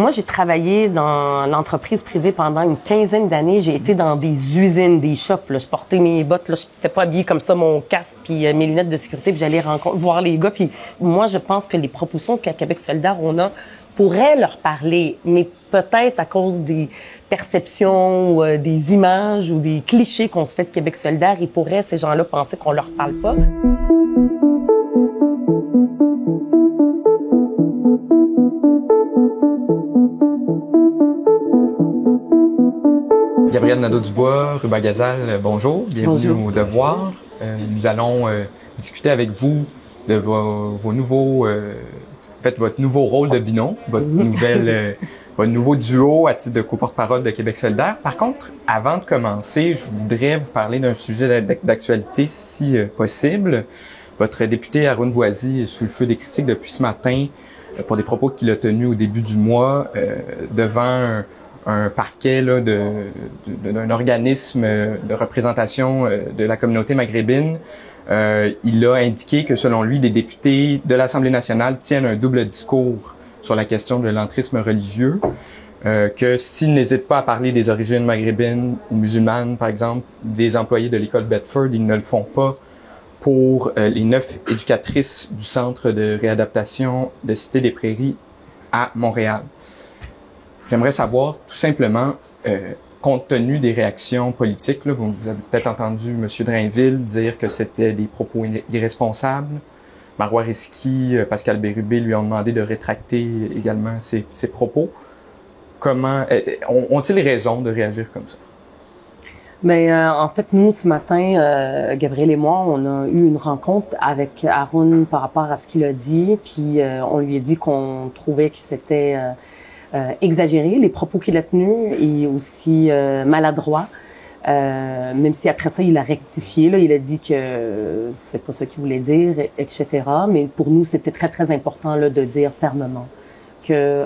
moi, j'ai travaillé dans l'entreprise privée pendant une quinzaine d'années. J'ai été dans des usines, des shops. Là. Je portais mes bottes. Là. Je n'étais pas habillée comme ça, mon casque puis mes lunettes de sécurité. Puis j'allais voir les gars. Puis moi, je pense que les propositions qu'à Québec solidaire, on a, pourraient leur parler, mais peut-être à cause des perceptions ou des images ou des clichés qu'on se fait de Québec solidaire, ils pourraient, ces gens-là, penser qu'on leur parle pas. Gabrielle Nadeau-Dubois, Ruba Gazal, bonjour, bienvenue au Devoir. Nous allons discuter avec vous de vos nouveaux, votre nouveau rôle de binôme, votre nouveau duo à titre de co-porte-parole de Québec solidaire. Par contre, avant de commencer, je voudrais vous parler d'un sujet d'actualité si possible. Votre député Arun Boisy est sous le feu des critiques depuis ce matin pour des propos qu'il a tenus au début du mois devant un parquet là, d'un organisme de représentation de la communauté maghrébine. Il a indiqué que, selon lui, des députés de l'Assemblée nationale tiennent un double discours sur la question de l'entrisme religieux, que s'ils n'hésitent pas à parler des origines maghrébines ou musulmanes, par exemple, des employés de l'école Bedford, ils ne le font pas pour les 9 éducatrices du Centre de réadaptation de Cité des Prairies à Montréal. J'aimerais savoir, tout simplement, compte tenu des réactions politiques, là, vous avez peut-être entendu M. Drainville dire que c'était des propos irresponsables. Marois Risky, Pascal Bérubé lui ont demandé de rétracter également ses propos. Comment ont-ils raison de réagir comme ça? Ben, en fait, nous, ce matin, Gabriel et moi, on a eu une rencontre avec Arun par rapport à ce qu'il a dit, puis on lui a dit qu'on trouvait que c'était exagéré, les propos qu'il a tenus, et aussi maladroit. Même si après ça, il a rectifié, là, il a dit que c'est pas ça qu'il voulait dire, etc. Mais pour nous, c'était très, très important là, de dire fermement que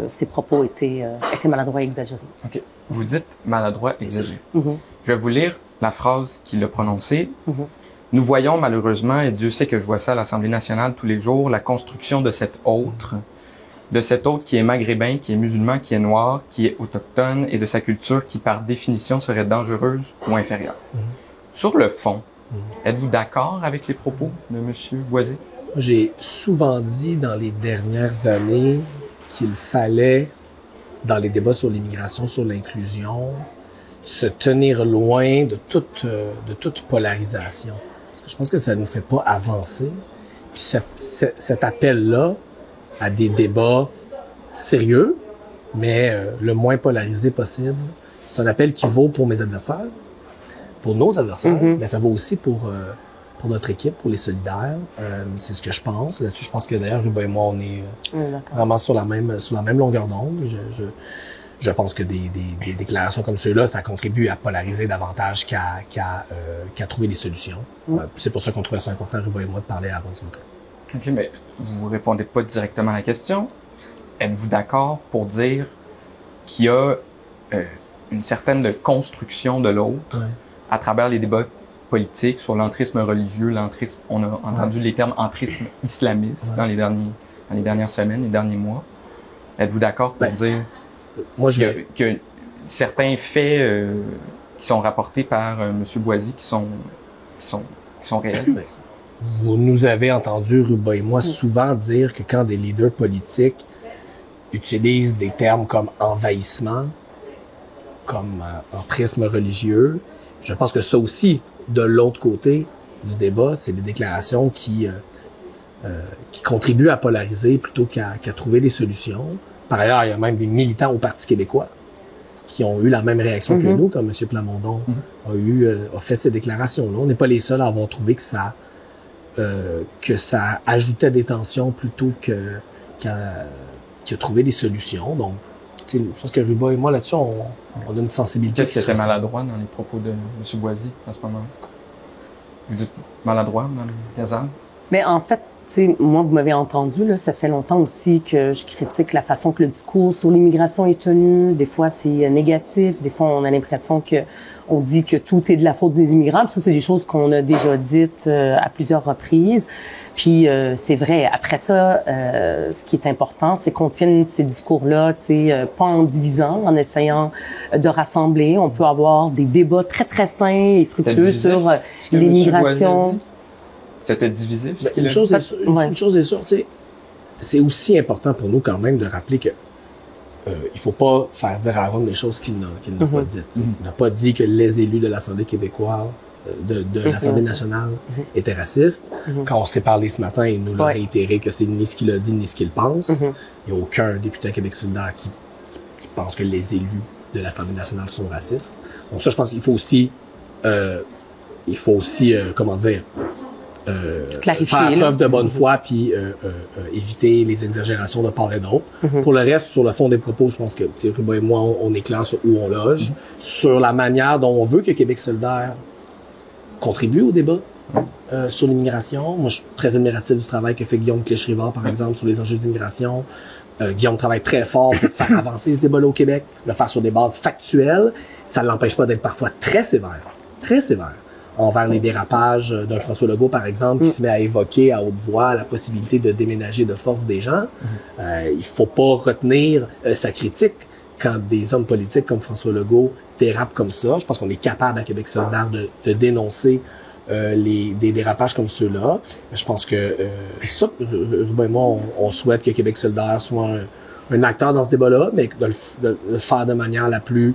ses propos étaient maladroits et exagérés. OK. Vous dites maladroit, exagéré. Mm-hmm. Je vais vous lire la phrase qu'il a prononcée. Mm-hmm. Nous voyons malheureusement, et Dieu sait que je vois ça à l'Assemblée nationale tous les jours, la construction de cet autre qui est maghrébin, qui est musulman, qui est noir, qui est autochtone et de sa culture qui, par définition, serait dangereuse ou inférieure. Mm-hmm. Sur le fond, êtes-vous d'accord avec les propos de M. Boisy? J'ai souvent dit dans les dernières années qu'il fallait, dans les débats sur l'immigration, sur l'inclusion, se tenir loin de toute polarisation. Parce que je pense que ça ne nous fait pas avancer. Puis cet appel-là à des débats sérieux, mais le moins polarisé possible, c'est un appel qui vaut pour mes adversaires, pour nos adversaires, mais ça vaut aussi pour notre équipe, pour les solidaires. C'est ce que je pense. Là-dessus, je pense que d'ailleurs, Ruba et moi, on est vraiment sur la même longueur d'onde. Je pense que des déclarations comme ceux-là, ça contribue à polariser davantage qu'à trouver des solutions. C'est pour ça qu'on trouvait ça important, Ruba et moi, de parler avant ce matin. OK, mais vous répondez pas directement à la question. Êtes-vous d'accord pour dire qu'il y a une certaine construction de l'autre à travers les débats politiques sur l'entrisme religieux, on a entendu les termes entrisme islamiste dans les dernières semaines, les derniers mois. Êtes-vous d'accord pour dire que certains faits qui sont rapportés par M. Boisy qui sont réels? Vous nous avez entendu, Ruba et moi, souvent dire que quand des leaders politiques utilisent des termes comme envahissement, comme entrisme religieux, je pense que ça aussi, de l'autre côté du débat, c'est des déclarations qui contribuent à polariser plutôt qu'à trouver des solutions. Par ailleurs, il y a même des militants au Parti québécois qui ont eu la même réaction que nous, comme M. Plamondon a fait ces déclarations-là. On n'est pas les seuls à avoir trouvé que ça ajoutait des tensions plutôt qu'à trouver des solutions. Donc, je pense que Ruba et moi, là-dessus, on a une sensibilité. Qu'est-ce qui était maladroit dans les propos de M. Boisy en ce moment? Vous dites maladroit, Mme Gazal? Mais en fait, sais, moi, vous m'avez entendu, là, ça fait longtemps aussi que je critique la façon que le discours sur l'immigration est tenu. Des fois, c'est négatif. Des fois, on a l'impression que on dit que tout est de la faute des immigrants. Puis ça, c'est des choses qu'on a déjà dites à plusieurs reprises. Puis c'est vrai. Après ça, ce qui est important, c'est qu'on tienne ces discours-là, tu sais, pas en divisant, en essayant de rassembler. On peut avoir des débats très très sains et fructueux sur l'immigration. Ça t'a divisé? Une chose est sûre, tu sais, c'est aussi important pour nous quand même de rappeler que il faut pas faire dire à Aaron des choses qu'il n'a pas dites. Il n'a pas dit que les élus de l'Assemblée québécoise, de l'Assemblée nationale étaient racistes. Quand on s'est parlé ce matin, il nous l'a réitéré que c'est ni ce qu'il a dit ni ce qu'il pense. Il n'y a aucun député à Québec solidaire qui pense que les élus de l'Assemblée nationale sont racistes. Donc ça, je pense qu'il faut aussi, comment dire, clarifier, faire preuve de bonne foi puis éviter les exagérations de part et d'autre. Pour le reste, sur le fond des propos, je pense que Ruba et moi, on est clair sur où on loge, sur la manière dont on veut que Québec solidaire contribue au débat sur l'immigration. Moi, je suis très admiratif du travail que fait Guillaume Clich-Rivard, par exemple, sur les enjeux d'immigration. Guillaume travaille très fort pour faire avancer ce débat-là au Québec, le faire sur des bases factuelles. Ça ne l'empêche pas d'être parfois très sévère envers les dérapages d'un François Legault, par exemple, qui se met à évoquer à haute voix la possibilité de déménager de force des gens. Il faut pas retenir sa critique quand des hommes politiques comme François Legault dérapent comme ça. Je pense qu'on est capable à Québec solidaire de dénoncer des dérapages comme ceux-là. Je pense que ça, Ruben et moi, on souhaite que Québec solidaire soit un acteur dans ce débat-là, mais de le faire de manière la plus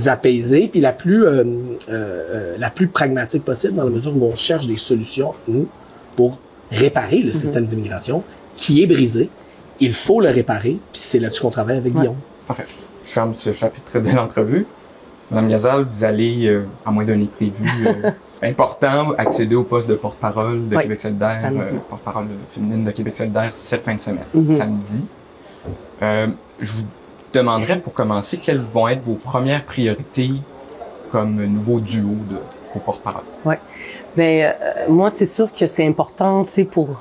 apaisée puis la plus pragmatique possible, dans la mesure où on cherche des solutions, nous, pour réparer le système d'immigration qui est brisé. Il faut le réparer, puis c'est là-dessus qu'on travaille avec Guillaume. Parfait. Je ferme ce chapitre de l'entrevue. Madame Gazal, vous allez, à moins d'un imprévu important, accéder au poste de porte-parole de Québec solidaire, porte-parole féminine de Québec solidaire cette fin de semaine, samedi. Je vous demanderais pour commencer quelles vont être vos premières priorités comme nouveau duo de co-porte-parole. Oui. Ben moi, c'est sûr que c'est important, tu sais, pour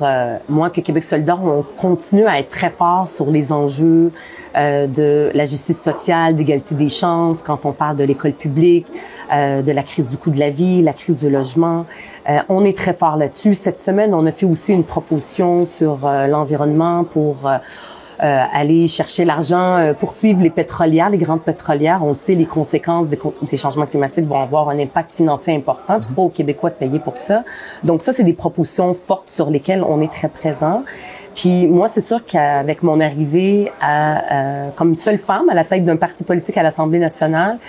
moi que Québec solidaire, on continue à être très fort sur les enjeux de la justice sociale, d'égalité des chances, quand on parle de l'école publique, de la crise du coût de la vie, la crise du logement. On est très fort là-dessus. Cette semaine, on a fait aussi une proposition sur l'environnement pour aller chercher l'argent, poursuivre les pétrolières, les grandes pétrolières. On sait les conséquences des changements climatiques vont avoir un impact financier important. Puis c'est pas aux Québécois de payer pour ça. Donc ça, c'est des propositions fortes sur lesquelles on est très présent. Puis moi, c'est sûr qu'avec mon arrivée comme seule femme à la tête d'un parti politique à l'Assemblée nationale,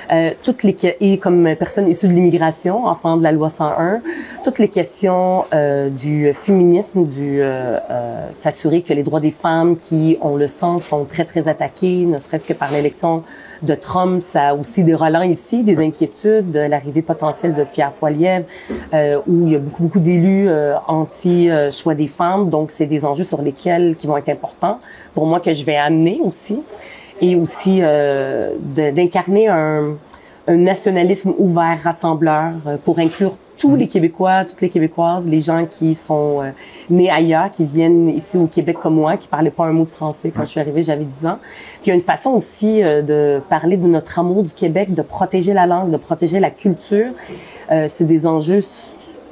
et comme personne issue de l'immigration, enfant de la loi 101, toutes les questions du féminisme, s'assurer que les droits des femmes qui, on le sent, sont très, très attaqués, ne serait-ce que par l'élection de Trump, ça a aussi des relents ici, des inquiétudes, l'arrivée potentielle de Pierre Poilievre, où il y a beaucoup d'élus anti-choix des femmes. Donc, c'est des enjeux sur lesquels qui vont être importants pour moi que je vais amener aussi. Et aussi d'incarner un nationalisme ouvert, rassembleur, pour inclure tous les Québécois, toutes les Québécoises, les gens qui sont nés ailleurs, qui viennent ici au Québec comme moi, qui parlaient pas un mot de français quand je suis arrivée, j'avais 10 ans. Puis il y a une façon aussi de parler de notre amour du Québec, de protéger la langue, de protéger la culture. C'est des enjeux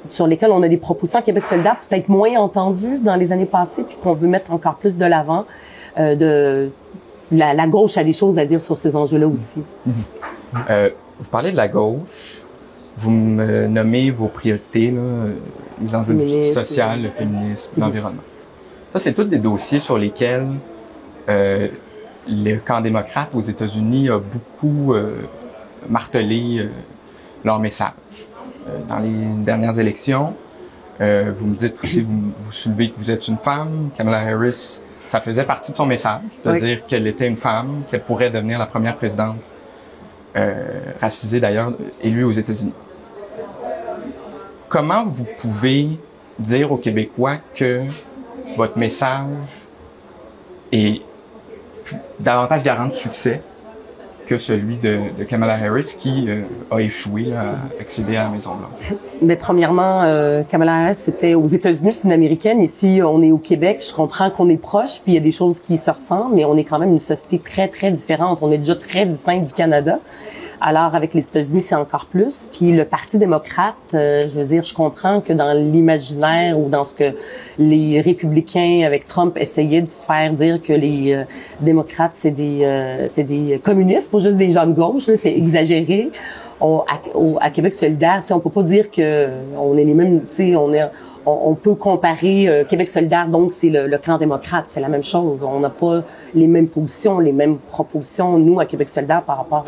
sur lesquels on a des propositions à Québec solidaire, peut-être moins entendues dans les années passées, puis qu'on veut mettre encore plus de l'avant. La gauche a des choses à dire sur ces enjeux-là aussi. Vous parlez de la gauche, vous me nommez vos priorités, là, les enjeux de justice sociale, le féminisme, l'environnement. Ça, c'est tous des dossiers sur lesquels le camp démocrate aux États-Unis a beaucoup martelé leur message. Dans les dernières élections, vous me dites aussi, vous soulevez que vous êtes une femme, Kamala Harris. Ça faisait partie de son message, de dire qu'elle était une femme, qu'elle pourrait devenir la première présidente racisée d'ailleurs, élue aux États-Unis. Comment vous pouvez dire aux Québécois que votre message est davantage garant de succès que celui de Kamala Harris qui a échoué là, à accéder à la Maison-Blanche? Mais premièrement, Kamala Harris, c'était aux États-Unis, c'est une Américaine. Ici, on est au Québec. Je comprends qu'on est proche, puis il y a des choses qui se ressemblent, mais on est quand même une société très, très différente. On est déjà très distinct du Canada. Alors, avec les États-Unis, c'est encore plus. Puis le Parti démocrate, je veux dire, je comprends que dans l'imaginaire ou dans ce que les républicains avec Trump essayaient de faire dire que les démocrates, c'est des communistes, pas juste des gens de gauche, là, c'est exagéré. À Québec solidaire, on peut pas dire que on est les mêmes, on peut comparer Québec solidaire, donc c'est le camp démocrate, c'est la même chose. On n'a pas les mêmes positions, les mêmes propositions, nous, à Québec solidaire, par rapport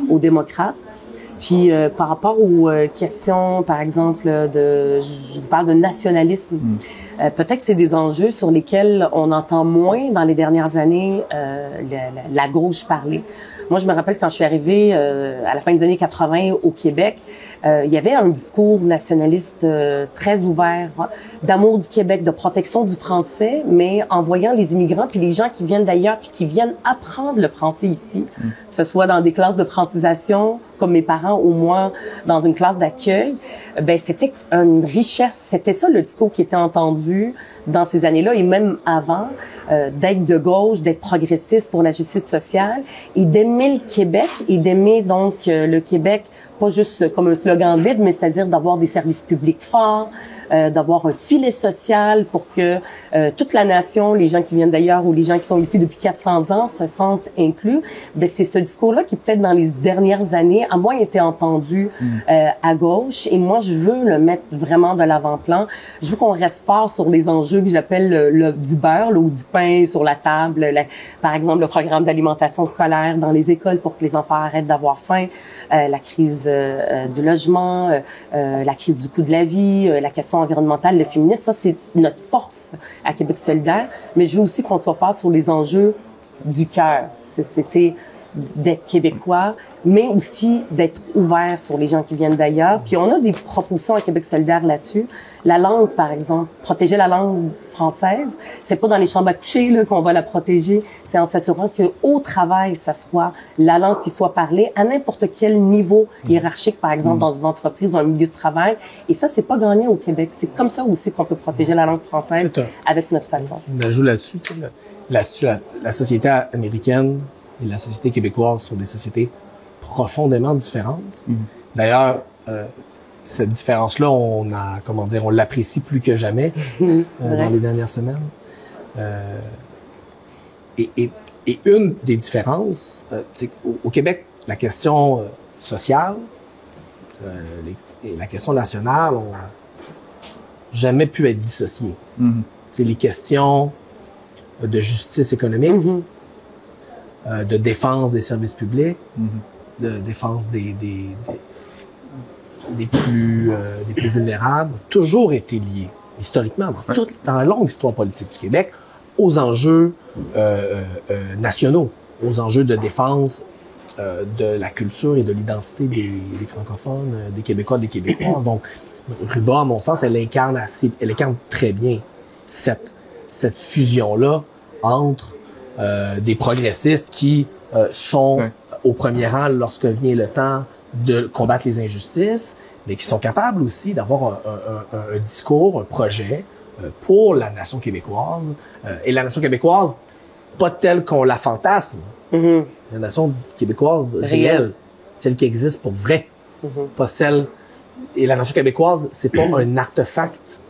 aux démocrates. Puis par rapport aux questions, par exemple, je vous parle de nationalisme, peut-être que c'est des enjeux sur lesquels on entend moins dans les dernières années la gauche parler. Moi, je me rappelle quand je suis arrivée à la fin des années 80 au Québec, il y avait un discours nationaliste très ouvert, d'amour du Québec, de protection du français, mais en voyant les immigrants puis les gens qui viennent d'ailleurs puis qui viennent apprendre le français ici, que ce soit dans des classes de francisation, comme mes parents ou moi, dans une classe d'accueil, ben c'était une richesse. C'était ça le discours qui était entendu dans ces années-là et même avant, d'être de gauche, d'être progressiste pour la justice sociale et d'aimer le Québec et d'aimer donc le Québec pas juste comme un slogan vide, mais c'est-à-dire d'avoir des services publics forts, d'avoir un filet social pour que toute la nation, les gens qui viennent d'ailleurs ou les gens qui sont ici depuis 400 ans se sentent inclus. Ben c'est ce discours-là qui peut-être dans les dernières années a moins été entendu à gauche et moi je veux le mettre vraiment de l'avant-plan. Je veux qu'on reste fort sur les enjeux que j'appelle du beurre ou du pain sur la table, par exemple le programme d'alimentation scolaire dans les écoles pour que les enfants arrêtent d'avoir faim, la crise du logement, la crise du coût de la vie, la question environnementale, le féminisme, ça c'est notre force à Québec solidaire, mais je veux aussi qu'on soit fort sur les enjeux du cœur. C'est d'être québécois, mais aussi d'être ouvert sur les gens qui viennent d'ailleurs. Puis on a des propositions à Québec solidaire là-dessus. La langue, par exemple, protéger la langue française, c'est pas dans les chambres à coucher là qu'on va la protéger, c'est en s'assurant que au travail, ça soit la langue qui soit parlée à n'importe quel niveau hiérarchique, par exemple dans une entreprise ou un milieu de travail. Et ça, c'est pas gagné au Québec. C'est comme ça aussi qu'on peut protéger la langue française avec notre façon. On ajoute là-dessus, tu sais, la société américaine et la société québécoise sont des sociétés profondément différentes. D'ailleurs, cette différence-là, on l'apprécie plus que jamais dans les dernières semaines. Et une des différences, c'est qu'au Québec, la question sociale et la question nationale ont jamais pu être dissociées. C'est les questions de justice économique, de défense des services publics, de défense des plus vulnérables, toujours été liées, historiquement, dans la longue histoire politique du Québec, aux enjeux nationaux, aux enjeux de défense de la culture et de l'identité des francophones, des Québécois, des Québécoises. Donc, Ruba, à mon sens, elle incarne très bien cette fusion-là entre des progressistes qui sont au premier rang lorsque vient le temps de combattre les injustices, mais qui sont capables aussi d'avoir un discours, un projet pour la nation québécoise. Et la nation québécoise, pas telle qu'on la fantasme. La nation québécoise réelle, celle qui existe pour vrai. Pas celle... Et la nation québécoise, c'est pas un artefact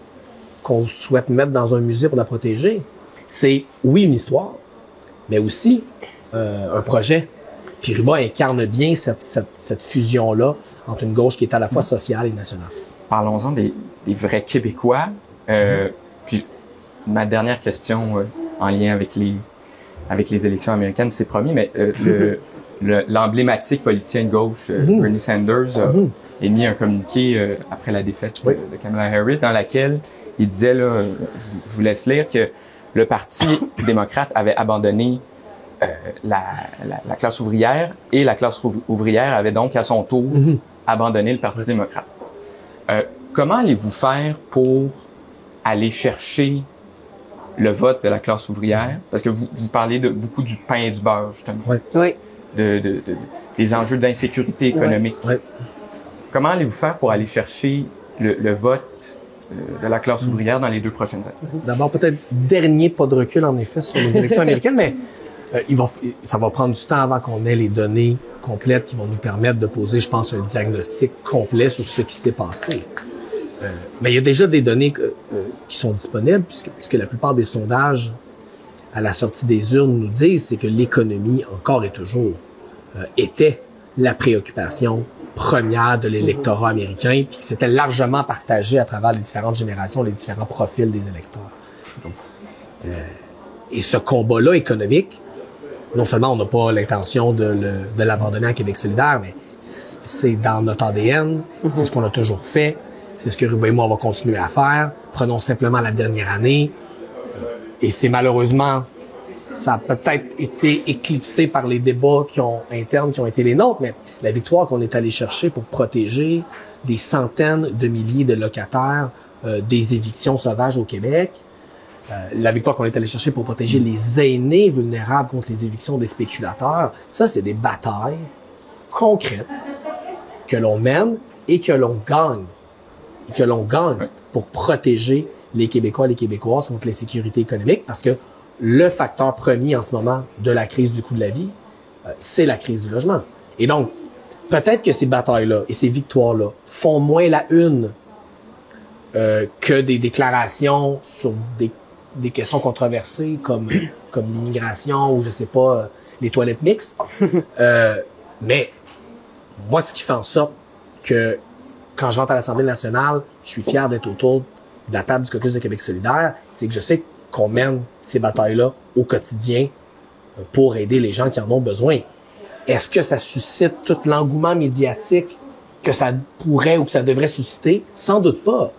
qu'on souhaite mettre dans un musée pour la protéger. C'est, oui, une histoire, mais aussi un projet. Puis Ruba incarne bien cette fusion-là entre une gauche qui est à la fois sociale et nationale. Parlons-en des vrais Québécois. Puis ma dernière question en lien avec les élections américaines, c'est promis, mais l'emblématique politicien de gauche, Bernie Sanders, a émis un communiqué après la défaite de Kamala Harris, dans laquelle il disait, là, je vous laisse lire, que le Parti démocrate avait abandonné la classe ouvrière et la classe ouvrière avait donc à son tour abandonné le Parti démocrate. Comment allez-vous faire pour aller chercher le vote de la classe ouvrière? Parce que vous parlez beaucoup du pain et du beurre, justement. Oui. des enjeux d'insécurité économique. Ouais. Comment allez-vous faire pour aller chercher le vote de la classe ouvrière dans les 2 prochaines années? D'abord, peut-être dernier pas de recul, en effet, sur les élections américaines, mais ça va prendre du temps avant qu'on ait les données complètes qui vont nous permettre de poser, je pense, un diagnostic complet sur ce qui s'est passé. Mais il y a déjà des données qui sont disponibles, puisque la plupart des sondages à la sortie des urnes nous disent, c'est que l'économie, encore et toujours, était la préoccupation première de l'électorat américain, puis que c'était largement partagé à travers les différentes générations, les différents profils des électeurs. Donc, et ce combat-là économique, non seulement on n'a pas l'intention de l'abandonner à Québec solidaire, mais c'est dans notre ADN, c'est ce qu'on a toujours fait, c'est ce que Ruben et moi on va continuer à faire. Prenons simplement la dernière année, et c'est malheureusement, ça a peut-être été éclipsé par les débats internes qui ont été les nôtres, mais la victoire qu'on est allé chercher pour protéger des centaines de milliers de locataires des évictions sauvages au Québec, la victoire qu'on est allé chercher pour protéger les aînés vulnérables contre les évictions des spéculateurs, ça, c'est des batailles concrètes que l'on mène et que l'on gagne. Et que l'on gagne pour protéger les Québécois et les Québécoises contre l'insécurité économique, parce que le facteur premier en ce moment de la crise du coût de la vie, c'est la crise du logement. Et donc, peut-être que ces batailles-là et ces victoires-là font moins la une que des déclarations sur des questions controversées comme l'immigration ou, je sais pas, les toilettes mixtes. Mais moi, ce qui fait en sorte que quand je rentre à l'Assemblée nationale, je suis fier d'être autour de la table du caucus de Québec solidaire, c'est que je sais qu'on mène ces batailles-là au quotidien pour aider les gens qui en ont besoin. Est-ce que ça suscite tout l'engouement médiatique que ça pourrait ou que ça devrait susciter? Sans doute pas.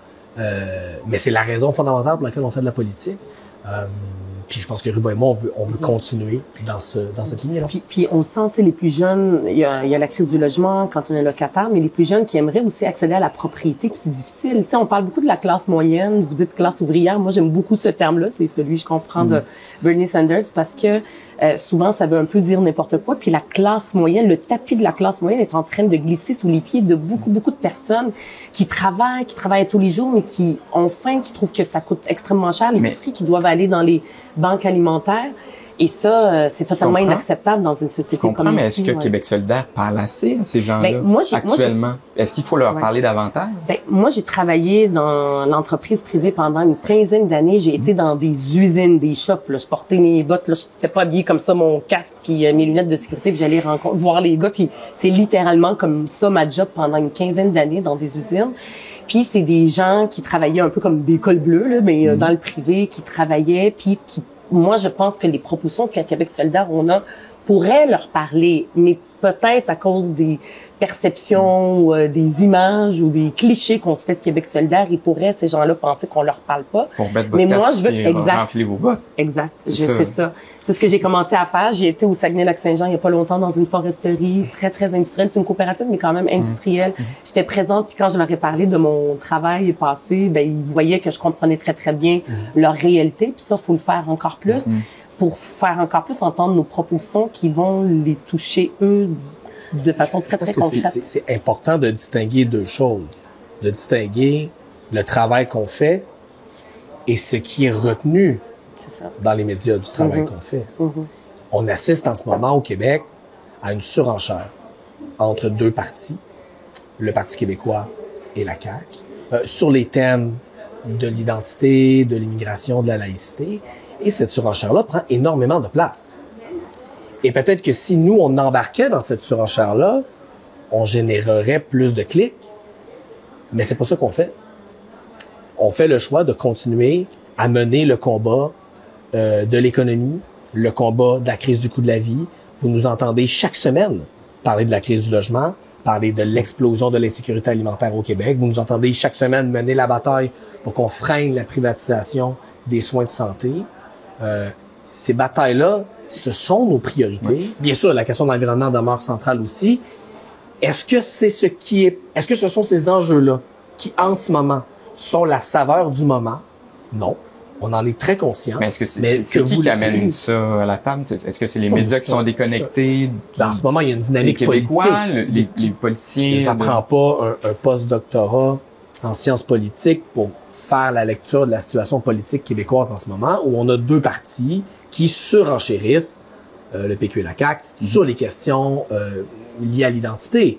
Mais c'est la raison fondamentale pour laquelle on fait de la politique. Puis je pense que Ruben et moi, on veut continuer dans cette ligne-là. Puis on sent, tu sais, les plus jeunes, il y a la crise du logement quand on est locataire, mais les plus jeunes qui aimeraient aussi accéder à la propriété, puis c'est difficile. Tu sais, on parle beaucoup de la classe moyenne, vous dites classe ouvrière. Moi, j'aime beaucoup ce terme-là, c'est celui que je comprends de Bernie Sanders, parce que souvent, ça veut un peu dire n'importe quoi. Puis la classe moyenne, le tapis de la classe moyenne est en train de glisser sous les pieds de beaucoup de personnes qui travaillent tous les jours, mais qui ont faim, qui trouvent que ça coûte extrêmement cher, l'épicerie, qui doivent aller dans les banques alimentaires. Et ça, c'est totalement inacceptable dans une société comme celle-ci. Mais est-ce que ouais. Québec solidaire parle assez à ces gens-là actuellement? Est-ce qu'il faut leur parler davantage? Moi, j'ai travaillé dans l'entreprise privée pendant une quinzaine d'années. J'ai été dans des usines, des shops. Là. Je portais mes bottes. Là, je n'étais pas habillée comme ça, mon casque puis mes lunettes de sécurité. Puis j'allais voir les gars. Puis c'est littéralement comme ça ma job pendant une quinzaine d'années dans des usines. Puis c'est des gens qui travaillaient un peu comme des cols bleus, là, mais dans le privé, qui travaillaient, puis qui moi, je pense que les propositions qu'à Québec solidaire, on a, pourraient leur parler, mais peut-être à cause des perceptions, ou, des images ou des clichés qu'on se fait de Québec solidaire, ils pourraient, ces gens-là, penser qu'on leur parle pas. Pour mettre votre mais moi, je veux, exact. Renfler vos bottes. Exact. C'est ça. C'est ce que j'ai commencé à faire. J'ai été au Saguenay-Lac-Saint-Jean il y a pas longtemps dans une foresterie très industrielle. C'est une coopérative, mais quand même industrielle. J'étais présente, puis quand je leur ai parlé de mon travail passé, ils voyaient que je comprenais très bien leur réalité. Puis ça, faut le faire encore plus pour faire encore plus entendre nos propositions qui vont les toucher, eux, de façon très concrète. C'est important de distinguer deux choses. De distinguer le travail qu'on fait et ce qui est retenu dans les médias du travail qu'on fait. On assiste en ce moment au Québec à une surenchère entre deux partis, le Parti québécois et la CAQ, sur les thèmes de l'identité, de l'immigration, de la laïcité. Et cette surenchère-là prend énormément de place. Et peut-être que si nous, on embarquait dans cette surenchère-là, on générerait plus de clics. Mais c'est pas ça qu'on fait. On fait le choix de continuer à mener le combat de l'économie, le combat de la crise du coût de la vie. Vous nous entendez chaque semaine parler de la crise du logement, parler de l'explosion de l'insécurité alimentaire au Québec. Vous nous entendez chaque semaine mener la bataille pour qu'on freine la privatisation des soins de santé. Ces batailles-là, ce sont nos priorités. Bien sûr, la question de l'environnement demeure centrale aussi. Est-ce que est-ce que ce sont ces enjeux-là qui, en ce moment, sont la saveur du moment? Non. On en est très conscient. Mais est-ce que c'est qui amène ça à la table? Est-ce que c'est les médias qui sont déconnectés? En ce moment, il y a une dynamique politique. Les politiciens. Ça prend pas un post-doctorat en sciences politiques pour faire la lecture de la situation politique québécoise en ce moment, où on a deux partis qui surenchérissent, le PQ et la CAQ, sur les questions liées à l'identité.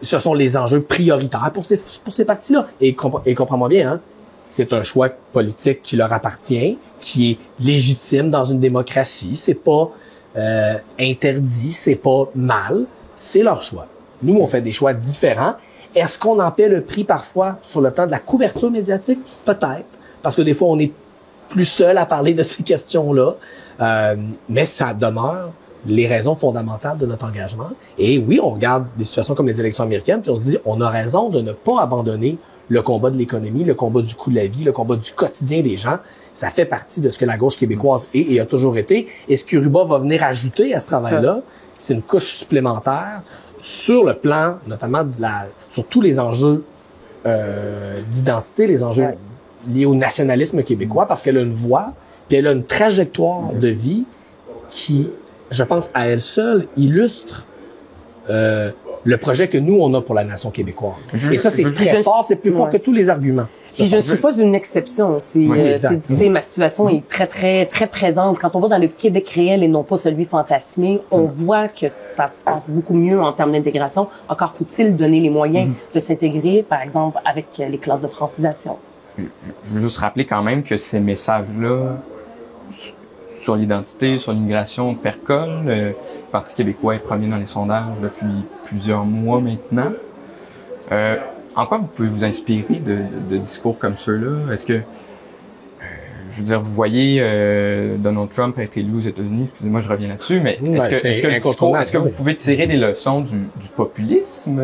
Ce sont les enjeux prioritaires pour ces partis-là. Et comprends-moi bien, hein, c'est un choix politique qui leur appartient, qui est légitime dans une démocratie. C'est pas interdit, c'est pas mal. C'est leur choix. Nous, on fait des choix différents. Est-ce qu'on en paie le prix parfois sur le plan de la couverture médiatique? Peut-être. Parce que des fois, on est plus seul à parler de ces questions-là. Mais ça demeure les raisons fondamentales de notre engagement. Et oui, on regarde des situations comme les élections américaines, puis on se dit, on a raison de ne pas abandonner le combat de l'économie, le combat du coût de la vie, le combat du quotidien des gens. Ça fait partie de ce que la gauche québécoise est et a toujours été. Et ce qu'Uruba va venir ajouter à ce travail-là, c'est une couche supplémentaire sur le plan, notamment sur tous les enjeux d'identité, les enjeux liés au nationalisme québécois, parce qu'elle a une voix, puis elle a une trajectoire de vie qui, je pense, à elle seule, illustre le projet que nous, on a pour la nation québécoise. Et ça, c'est très fort, c'est plus fort que tous les arguments. Puis je ne suis pas une exception. Ma situation est très, très, très présente. Quand on va dans le Québec réel et non pas celui fantasmé, on voit que ça se passe beaucoup mieux en termes d'intégration. Encore faut-il donner les moyens de s'intégrer, par exemple, avec les classes de francisation. Je veux juste rappeler quand même que ces messages-là sur l'identité, sur l'immigration percolent. Le Parti québécois est premier dans les sondages depuis plusieurs mois maintenant. En quoi vous pouvez vous inspirer de discours comme ceux-là? Est-ce que, je veux dire, vous voyez Donald Trump être élu aux États-Unis, excusez-moi, je reviens là-dessus, mais est-ce que vous pouvez tirer des leçons du populisme?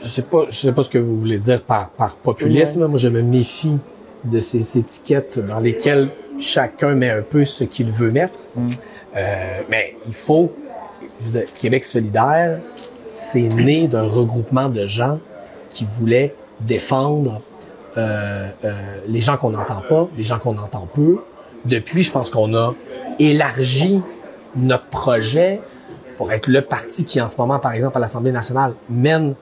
Je sais pas ce que vous voulez dire par populisme. Moi, je me méfie de ces étiquettes dans lesquelles chacun met un peu ce qu'il veut mettre. Mais il faut, je veux dire, Québec solidaire, c'est né d'un regroupement de gens qui voulaient défendre les gens qu'on n'entend pas, les gens qu'on entend peu. Depuis, je pense qu'on a élargi notre projet pour être le parti qui, en ce moment, par exemple, à l'Assemblée nationale, mène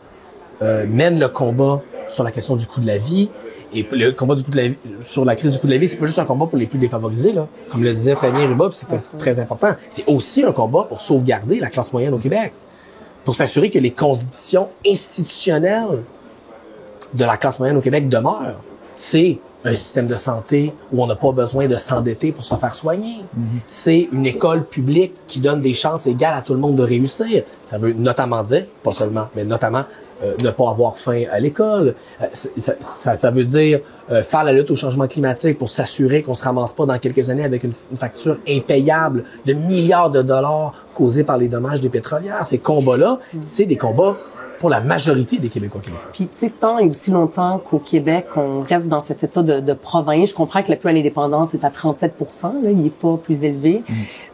le combat sur la question du coût de la vie. Et le combat du coût de la vie, sur la crise du coût de la vie, c'est pas juste un combat pour les plus défavorisés, là. Comme le disait Fabien Ruba, puis c'était très important. C'est aussi un combat pour sauvegarder la classe moyenne au Québec. Pour s'assurer que les conditions institutionnelles de la classe moyenne au Québec demeurent. C'est un système de santé où on n'a pas besoin de s'endetter pour se faire soigner. C'est une école publique qui donne des chances égales à tout le monde de réussir. Ça veut notamment dire, pas seulement, mais notamment ne pas avoir faim à l'école. Ça veut dire faire la lutte au changement climatique pour s'assurer qu'on se ramasse pas dans quelques années avec une facture impayable de milliards de dollars causés par les dommages des pétrolières. Ces combats-là, c'est des combats pour la majorité des Québécois. Puis, tu sais, tant et aussi longtemps qu'au Québec, on reste dans cet état de province. Je comprends que l'appui à l'indépendance est à 37 %, là, il est pas plus élevé.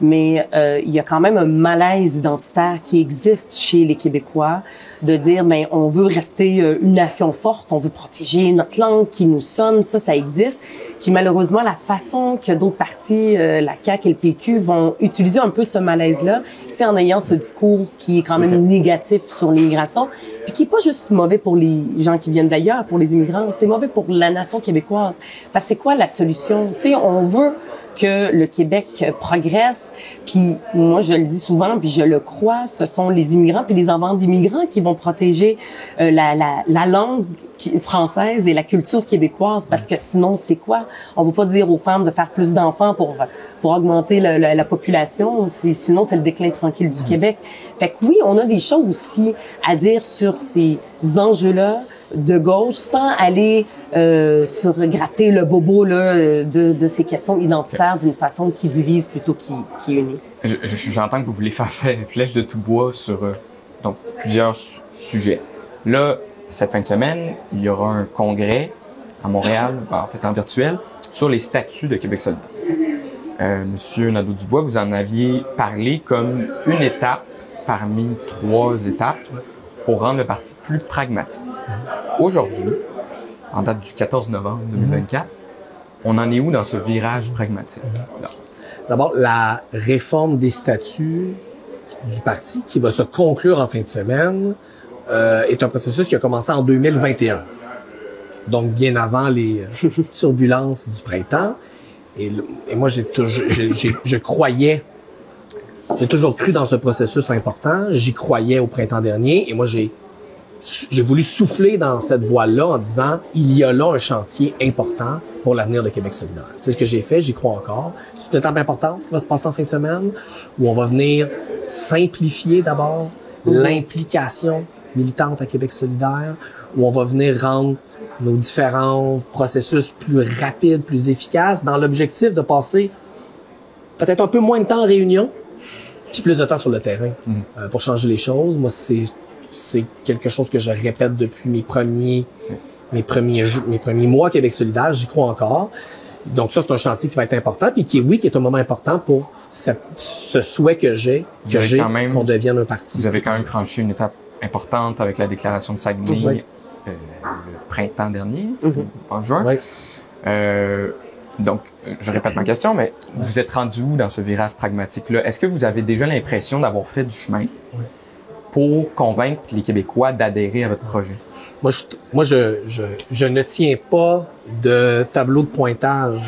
Mais il y a quand même un malaise identitaire qui existe chez les Québécois de dire, ben, on veut rester une nation forte, on veut protéger notre langue, qui nous sommes, ça existe. Puis malheureusement, la façon que d'autres partis, la CAQ et le PQ, vont utiliser un peu ce malaise-là, c'est en ayant ce discours qui est quand même négatif sur l'immigration, puis qui est pas juste mauvais pour les gens qui viennent d'ailleurs, pour les immigrants, c'est mauvais pour la nation québécoise. Parce que c'est quoi la solution? Tu sais, on veut que le Québec progresse, puis moi je le dis souvent, puis je le crois, ce sont les immigrants puis les enfants d'immigrants qui vont protéger la langue française et la culture québécoise, parce que sinon c'est quoi? On va pas dire aux femmes de faire plus d'enfants pour augmenter la population, sinon c'est le déclin tranquille du Québec. Fait que oui, on a des choses aussi à dire sur ces enjeux-là de gauche sans aller se gratter le bobo là de ces questions identitaires d'une façon qui divise plutôt qui unit. J'entends que vous voulez faire flèche de tout bois sur donc plusieurs sujets. Là, cette fin de semaine, il y aura un congrès à Montréal, en fait en virtuel, sur les statuts de Québec solidaire. Monsieur Nadeau-Dubois, vous en aviez parlé comme une étape parmi 3 étapes pour rendre le parti plus pragmatique. Aujourd'hui, en date du 14 novembre 2024, on en est où dans ce virage pragmatique? D'abord, la réforme des statuts du parti qui va se conclure en fin de semaine est un processus qui a commencé en 2021. Donc, bien avant les turbulences du printemps. Et moi, j'ai toujours cru dans ce processus important. J'y croyais au printemps dernier. Et moi, j'ai voulu souffler dans cette voie-là en disant, il y a là un chantier important pour l'avenir de Québec solidaire. C'est ce que j'ai fait, j'y crois encore. C'est une étape importante, ce qui va se passer en fin de semaine, où on va venir simplifier d'abord l'implication militante à Québec solidaire, où on va venir rendre nos différents processus plus rapides, plus efficaces, dans l'objectif de passer peut-être un peu moins de temps en réunion, puis plus de temps sur le terrain pour changer les choses. Moi, c'est quelque chose que je répète depuis mes premiers mois à Québec solidaire. J'y crois encore. Donc ça, c'est un chantier qui va être important, puis qui est un moment important pour ce souhait que j'ai qu'on devienne un parti. Vous avez quand même franchi une étape importante avec la déclaration de Saguenay le printemps dernier, en juin. Oui. Donc, je répète ma question, mais vous êtes rendu où dans ce virage pragmatique-là? Est-ce que vous avez déjà l'impression d'avoir fait du chemin pour convaincre les Québécois d'adhérer à votre projet? Moi, je ne tiens pas de tableau de pointage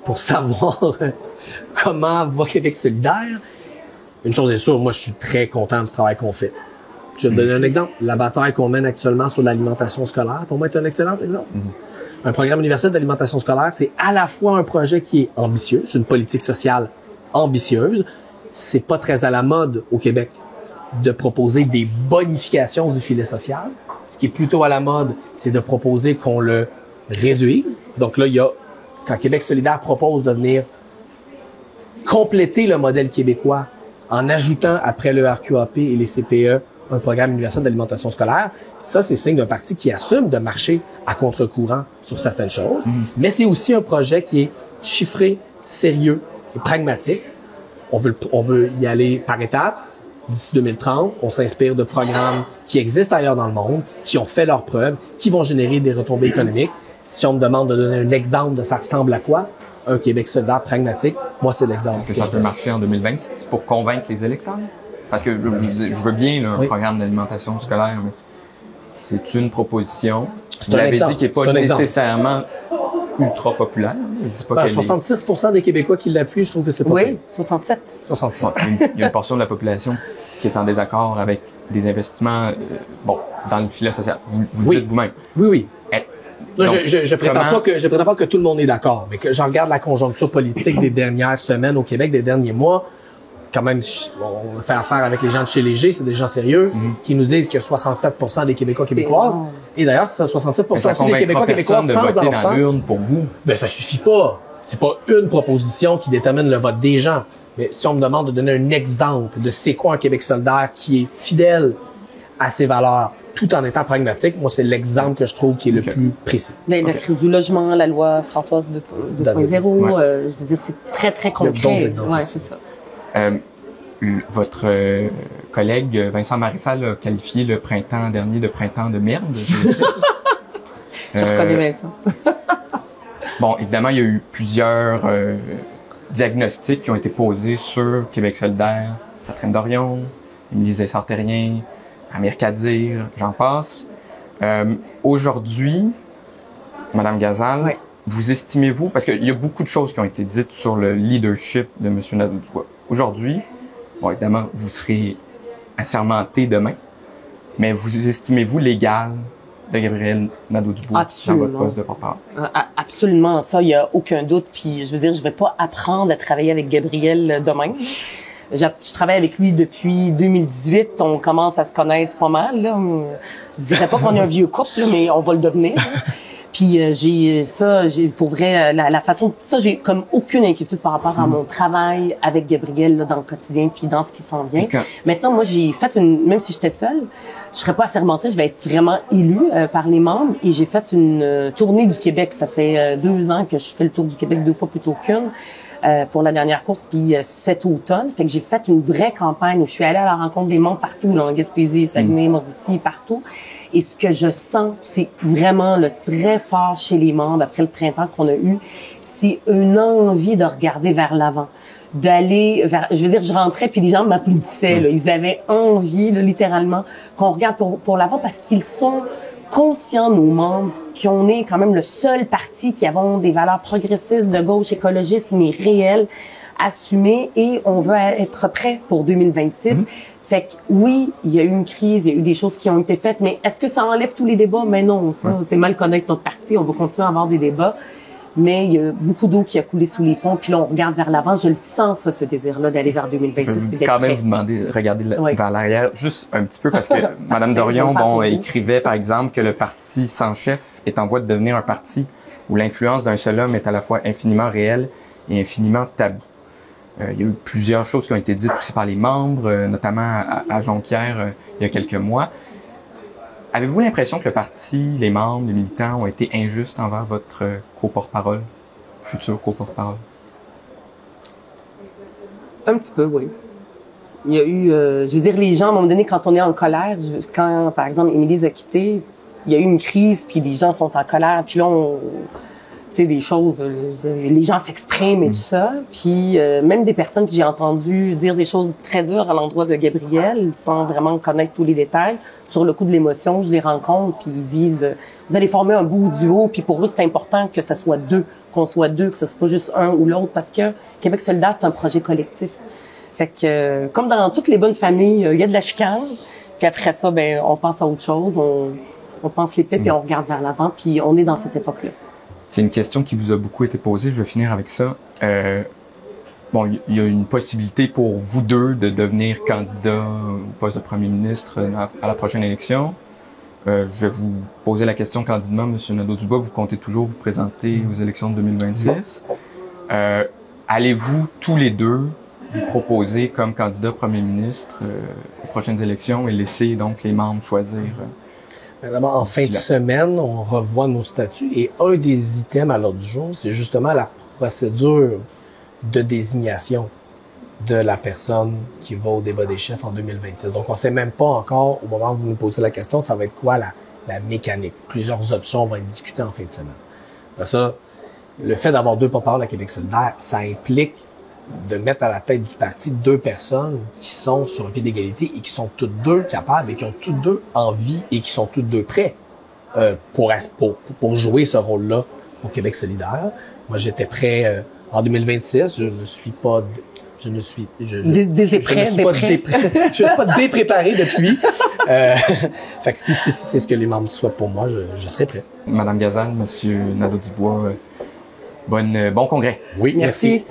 pour savoir comment va Québec solidaire. Une chose est sûre, moi, je suis très content du travail qu'on fait. Je vais te donner un exemple. La bataille qu'on mène actuellement sur l'alimentation scolaire, pour moi, est un excellent exemple. Un programme universel d'alimentation scolaire, c'est à la fois un projet qui est ambitieux, c'est une politique sociale ambitieuse. C'est pas très à la mode au Québec de proposer des bonifications du filet social. Ce qui est plutôt à la mode, c'est de proposer qu'on le réduise. Donc là, quand Québec solidaire propose de venir compléter le modèle québécois en ajoutant après le RQAP et les CPE un programme universel d'alimentation scolaire, ça, c'est signe d'un parti qui assume de marcher à contre-courant sur certaines choses. Mais c'est aussi un projet qui est chiffré, sérieux et pragmatique. On veut y aller par étapes. D'ici 2030, on s'inspire de programmes qui existent ailleurs dans le monde, qui ont fait leurs preuves, qui vont générer des retombées économiques. Si on me demande de donner un exemple de ça ressemble à quoi, un Québec solidaire pragmatique, moi, c'est l'exemple. Est-ce que ça peut marcher en 2026? C'est pour convaincre les électeurs? Parce que je veux bien là, un programme d'alimentation scolaire, mais c'est une proposition. Vous l'avez dit qui n'est pas nécessairement ultra populaire. Je dis pas 66% des Québécois qui l'appuient, je trouve que c'est pas Oui, 67. 67. Il y a une portion de la population qui est en désaccord avec des investissements dans le filet social. Vous le dites vous-même. Oui. Donc, je prétends pas que tout le monde est d'accord, mais que j'en regarde la conjoncture politique des dernières semaines au Québec, des derniers mois. Quand même, on fait affaire avec les gens de chez Léger, c'est des gens sérieux, qui nous disent que 67% des Québécoises, et d'ailleurs, c'est 67% aussi des Québécoises sans enfants. Dans l'urne pour vous. Ben, ça suffit pas. C'est pas une proposition qui détermine le vote des gens. Mais si on me demande de donner un exemple de c'est quoi un Québec solidaire qui est fidèle à ses valeurs, tout en étant pragmatique, moi, c'est l'exemple que je trouve qui est le plus précis. La crise du logement, la loi Françoise 2.0, je veux dire, c'est très, très concret. Ouais, c'est ça. Votre collègue Vincent Marissal a qualifié le printemps dernier de printemps de merde. Je reconnais Vincent. Bon, évidemment, il y a eu plusieurs diagnostics qui ont été posés sur Québec solidaire, Catherine Dorion, Émilie Zessart-Terrien, Amir Kadir, j'en passe. Aujourd'hui, Madame Ghazal, vous estimez-vous, parce qu'il y a beaucoup de choses qui ont été dites sur le leadership de M. Nadeau-Dubois. Aujourd'hui, évidemment, vous serez assermenté demain, mais vous estimez-vous l'égal de Gabriel Nadeau-Dubois dans votre poste de porte-parole? Absolument, ça, il y a aucun doute. Puis, je veux dire, je vais pas apprendre à travailler avec Gabriel demain. Je travaille avec lui depuis 2018. On commence à se connaître pas mal. Là. Je dirais pas qu'on est un vieux couple, là, mais on va le devenir. Puis j'ai pour vrai la façon, ça j'ai comme aucune inquiétude par rapport à mon travail avec Gabriel là, dans le quotidien puis dans ce qui s'en vient. Maintenant, moi j'ai fait même si j'étais seule, je serais pas assermentée, je vais être vraiment élue par les membres et j'ai fait une tournée du Québec. Ça fait 2 ans que je fais le tour du Québec 2 fois plutôt qu'une. Pour la dernière course, puis cet automne. Fait que j'ai fait une vraie campagne où je suis allée à la rencontre des membres partout, là, en Gaspésie, Saguenay, Mauricie, partout. Et ce que je sens, c'est vraiment le très fort chez les membres après le printemps qu'on a eu, c'est une envie de regarder vers l'avant, d'aller vers, je veux dire, je rentrais puis les gens m'applaudissaient, là. Ils avaient envie, là, littéralement, qu'on regarde pour l'avant parce qu'ils sont conscients, nos membres, qu'on est quand même le seul parti qui avons des valeurs progressistes, de gauche, écologistes, mais réelles, assumées, et on veut être prêt pour 2026. Fait que oui, il y a eu une crise, il y a eu des choses qui ont été faites, mais est-ce que ça enlève tous les débats? Mais non, ça, c'est mal connaître notre parti. On va continuer à avoir des débats, mais il y a beaucoup d'eau qui a coulé sous les ponts, puis là, on regarde vers l'avant. Je le sens, ça, ce désir-là d'aller vers 2026. Je vais quand même vous demander de regarder vers l'arrière juste un petit peu, parce que Madame Dorion, écrivait, par exemple, que le parti sans chef est en voie de devenir un parti où l'influence d'un seul homme est à la fois infiniment réelle et infiniment taboue. Il y a eu plusieurs choses qui ont été dites aussi par les membres, notamment à Jonquière il y a quelques mois. Avez-vous l'impression que le parti, les membres, les militants ont été injustes envers votre co-porte-parole, futur co-porte-parole? Un petit peu, oui. Il y a eu, je veux dire, les gens, à un moment donné, quand on est en colère, quand, par exemple, Émilie a quitté, il y a eu une crise, puis les gens sont en colère, puis là, tu sais, des choses, les gens s'expriment et tout ça. Puis même des personnes que j'ai entendues dire des choses très dures à l'endroit de Gabriel, sans vraiment connaître tous les détails. Sur le coup de l'émotion, je les rencontre, puis ils disent vous allez former un beau duo, puis pour eux, c'est important que ce soit deux, qu'on soit deux, que ce soit pas juste un ou l'autre, parce que Québec solidaire, c'est un projet collectif. Fait que, comme dans toutes les bonnes familles, il y a de la chicane, puis après ça, ben on pense à autre chose, on pense l'épée, puis on regarde vers l'avant, puis on est dans cette époque-là. C'est une question qui vous a beaucoup été posée. Je vais finir avec ça. Bon, il y a une possibilité pour vous deux de devenir candidat au poste de premier ministre à la prochaine élection. Je vais vous poser la question candidement, M. Nadeau-Dubois. Vous comptez toujours vous présenter aux élections de 2026. Allez-vous tous les deux vous proposer comme candidat premier ministre aux prochaines élections et laisser donc les membres choisir? Évidemment, en fin de semaine, on revoit nos statuts et un des items à l'ordre du jour, c'est justement la procédure de désignation de la personne qui va au débat des chefs en 2026. Donc, on ne sait même pas encore, au moment où vous nous posez la question, ça va être quoi la mécanique. Plusieurs options vont être discutées en fin de semaine. Après ça, le fait d'avoir deux porte-parole à Québec solidaire, ça implique de mettre à la tête du parti deux personnes qui sont sur un pied d'égalité et qui sont toutes deux capables et qui ont toutes deux envie et qui sont toutes deux prêts pour jouer ce rôle-là pour Québec solidaire. Moi, j'étais prêt en 2026. Je ne suis pas dépréparé depuis. Fait que si c'est ce que les membres souhaitent pour moi, je serai prêt. Madame Gazal, Monsieur Nadeau-Dubois, bon congrès. Oui, merci.